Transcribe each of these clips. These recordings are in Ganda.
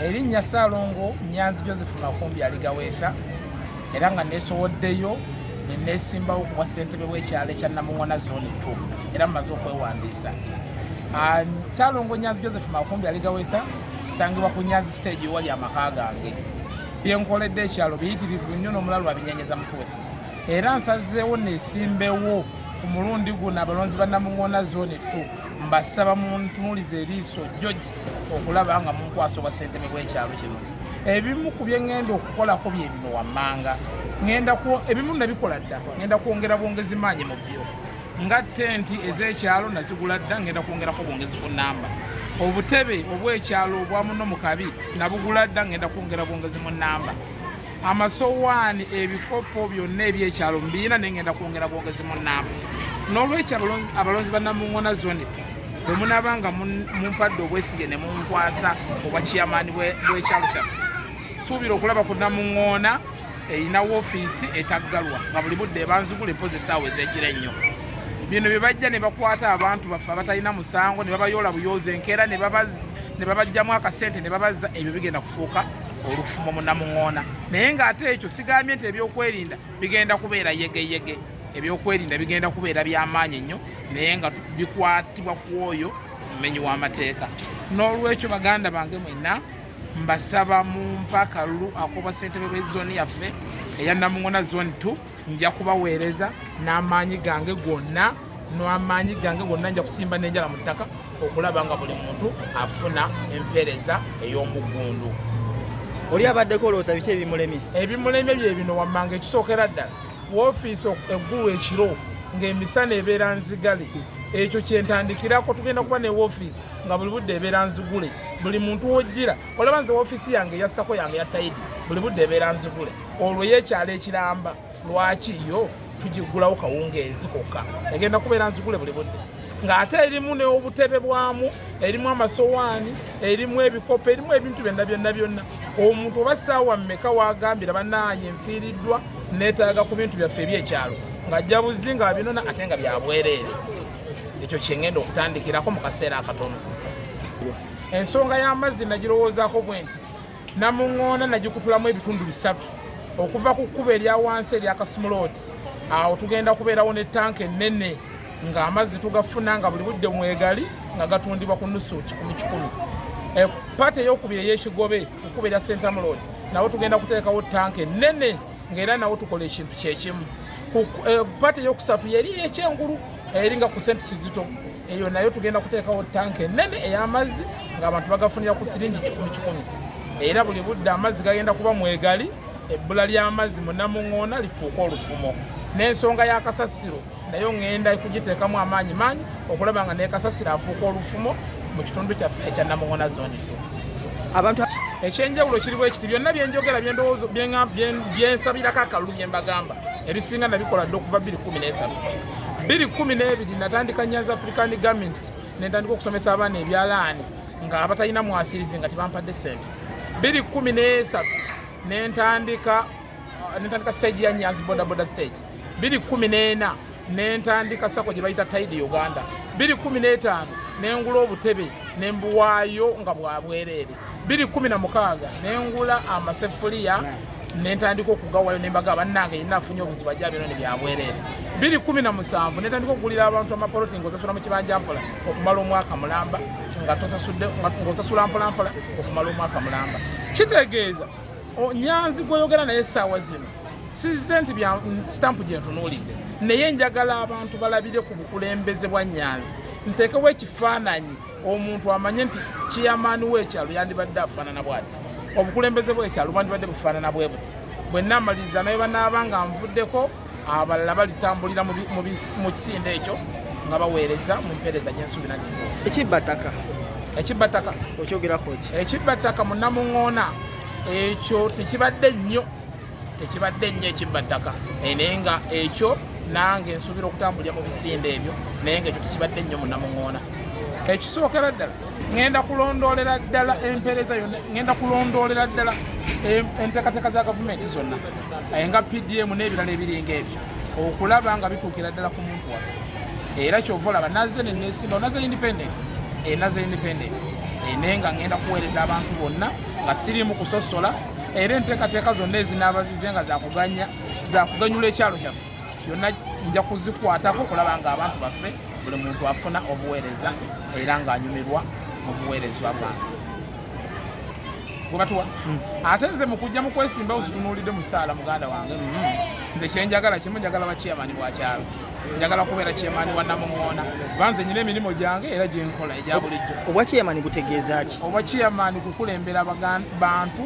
erinnya Ssaalongo Nyanzi Joseph Makumbi aligaweesa era nga neesowoddeyo ne neesimbawo ku bwa ssentebe w'ekyalo ekya Namuŋŋona Zone 2 era mmaze okwewandiisa. Ssaalongo Nyanzi Joseph Makumbi aligaweesa sangibwa ku Nyanzi stage wali amaka gange. Byenkoledde ekyalo biyitirivu nnyo n'omulalu abinyenyeza mutwe. Era nsazeewo neesimbewo ku mulundi guno abalonzi ba Namuŋŋona Zone 2 mbasaba muntunulize eriiso George okulaba nga munkwasa obwa ssentebe bw'ekyalo kino. Ebimu ku bye ŋŋenda okukolako bye bino wammanga. Ebimu nabikola dda, ŋŋenda kwongera bwongezi maanyi mu byo. Nga tenti ez'ekyalo nazigula dda, ŋŋenda kwongerako bwongezi ku nnamba. Obutebe obw'ekyalo obwa muno mu kabi nabugula dda, ŋŋenda kwongera bwongezi mu nnamba. Amasowaani ebikopo byonna eby'ekyalo mbiina naye ŋŋenda kwongera bwongezi mu nnamba. N'olwekyo abalonzi ba Namuŋŋona Zone 2 bwe munaaba nga mumpadde obwesige ne munkwasa obwa kiyamaani bw'ekyalo kyaffe, suubira okulaba ku Namuŋŋona erina woofiisi etaggalwa nga buli budde ebanzigula empozi essaawa ez'ekiro ennyo. Bino bye bajja ne bakwata abantu baffe abatalina musango ne babayoola buyooza enkeera ne babajjamu akasente ne babazza, ebyo bigenda kufuuka olufumo mu Namuŋŋona. Naye ng'ate ekyo sigambye nti ebyokwerinda bigenda kubeera yegeyege. Ebyokwerinda bigenda kubeera by'amaanyi ennyo naye nga bikwatibwa ku oyo omumenyi w'amateeka. N'olwekyo baganda bange mwenna mbasaba mumpe akalulu ak'obwa ssentebe bw'ezooni yaffe eya Namuŋŋona Zone 2 nja kubaweereza n'amaanyi gange gonna nja kusimba n'enjala mu ttaka okulaba nga buli muntu afuna empeereza ey'omuggundu. Oli abaddeko olowooza biki ebimulemye? Ebimulemye bye bino wammanga. Ekisookera ddala woofiisi eggulu ekiro ng'emisana ebeera nzigale, ekyo kyentandikirako. Tugenda kuba ne woofiisi nga buli budde ebeera nzigule. Buli muntu wojjira olaba nze woofiisi yange yassako yange ya taidi buli budde ebeera nzigule. Olwo y'ekyalo ekiramba lwaki yo tugigulawo kawungeezi kokka, egenda kubeera nzigule buli budde. Ng'ate erimu n'obutebe bwamu, erimu amasowaani, erimu ebikopo, erimu ebintu byonna. Omuntu oba ssaawa mmeka wagambira bannaaye nfiiriddwa neetaaga ku bintu byaffe eby'ekyalo ng'ajja buzzi nga binona ate nga bya bwereere. Ekyo kye ŋŋenda okutandikirako mu kaseera akatono. Ensonga y'amazzi nagirowoozaako bwe nti Namuŋŋona nagikutulamu ebitundu 3 okuva ku kkubo erya wansi erya Kasumuloti. Awo tugenda kubeerawo ne tanka ennene ng'amazzi tugafuna nga buli budde mwegali nga gatundibwa ku nnusu 10. Paati ey'okubiri ey'ekigobe ku kkubo erya Centamu Road nawo tugenda kuteekawo tanka ennene ng'era nawo tukola ekintu kyekimu. Paati ey'okusatu yeri ekyengulu eringa ku St. Kizito, eyo nayo tugenda kuteekawo tanka ennene ey'amazzi ng'abantu bagafunira ku siringi 10. Era buli budde amazzi gagenda kuba mwegali, ebbula ly'amazzi mu Namuŋŋona lifuuka olufumo. N'ensonga ya kasasiro nayo ŋŋenda kugiteekamu amaanyi okulaba nga ne kasasiro afuuka olufumo mu kitundu kyaffe ekya Namuŋŋona Zone 2. Abantu ekyenjawulo kiri bwe kiti, byonna byenjogera byendowoozo byensabirako akalulu bye mbagamba ebisinga nabikola dde okuva 2013. 2012 natandika Nyanza African Governments netandika okusomesa abaana ebyalaani nga abatalina mwasirizi nga tebampadde ssente. 2013 nentandika stage ya Nyanzi boda stage. 2014 nentandika sako gye bayita Tide Uganda. 2015 nengula obutebe nembuwaayo nga bwa bwereere. 2016 nengula amasefuliya nentandika okugawayo nembaga bannange yenna afunye obuzibu ajja bino ne bya bwereere. 2017 nentandika okugulira abantu amapoloti ng'osasula mu kibanja mpola okumala omwaka mulamba ng'osasula mpola okumala omwaka mulamba. Kitegeeza Nyanzi gw'oyogera naye essaawa zino sizze nti bya sitampu gye ntunuulidde, naye njagala abantu balabire ku bukulembeze bwa Nyanzi. Nteekewo ekifaananyi omuntu amanye nti kiyamaani w'ekyalo yandibadde afaanana bw'ati, obukulembeze bw'ekyalo bwandibadde bufaanana bwe buti. Bwe nnamaliriza naye banaaba nga nvuddeko, abalala balitambulira mu kisinde ekyo nga baweereza mu mpeereza gy'ensuubira n'entuufu. Ekibbattaka okyogerako ki? Ekibbattaka mu Namuŋŋona ekyo tekibadde nnyo ekibbattaka, naye nga ekyo nange nsuubira okutambulira mu bisinde ebyo, naye nga ekyo tekibadde nnyo mu Namuŋŋona. Ekisookera ddala ŋŋenda kulondoolera ddala empeereza yonna, ŋŋenda kulondoolera ddala enteekateeka za gavumenti zonna nga PDM n'ebirala ebiringa ebyo okulaba nga bituukira ddala ku muntu waffe. Era kyova olaba nazze ne neesimba nazze independent naye nga ngenda kuweereza abantu bonna nga siriimu kusosola era enteekateeka zonna ezinaabazize nga zakuganyula ekyalo kyaffe byonna nja kuzikwatako okulaba nga abantu baffe buli muntu afuna obuweereza era ng'anyumirwa mu buweerezwa bwange bwebatuwa ate nze mu kujja mu kwesimbawo situnuulidde musaala muganda wange nze kyenjagala kimu njagala bakiyamani bwa kyalo njagala kubeera kiyamani wa Namuŋŋoona banze nyina emirimu gyange era gyenkola egya bulijjo. Obwa kiyamani kutegeeza ki? Obwa kiyamani kukulembera bantu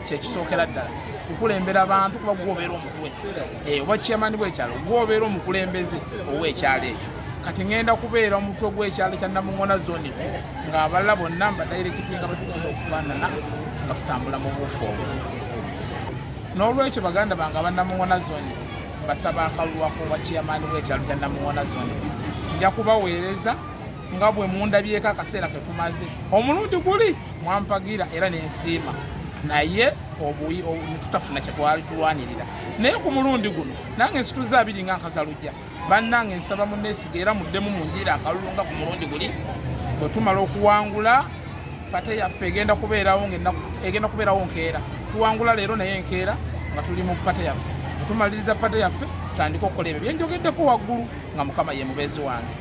kyekisookera ddala kukulembera abantu kuba gwobeera omutwe obwa kiyamani bw'ekyalo gwobeera omukulembeze ow'ekyalo ekyo. Kati ngenda kubeera omutwe gw'ekyalo kya Namuŋŋoona zone ng'abalala bonna mbadairekiti nga batugenda okufaanana nga tutambula mu buufu obwo. N'olwekyo baganda bange aba Namuŋŋoona zone mbasaba akalulu ak'obwa kiyamani bw'ekyalo kya Namuŋŋoona zone nja kubaweereza nga bwe mundabyeko akaseera ke tumaze. Omulundi guli mwampagira era n'ensiima naye netutafuna kye twali tulwanirira naye ku mulundi guno nange nsituze abiri nga nkazalujja bannange nsaba munneesiga era muddemu munjira akalulu nga ku mulundi guli bwe tumala okuwangula pate yaffe egenda kubeerawo nkeera tuwangula leero naye enkeera nga tuli mu pate yaffe tumaliriza pate yaffe tutandika okukola ebyo byenjogeddeko waggulu nga Mukama ye mubeezi wange.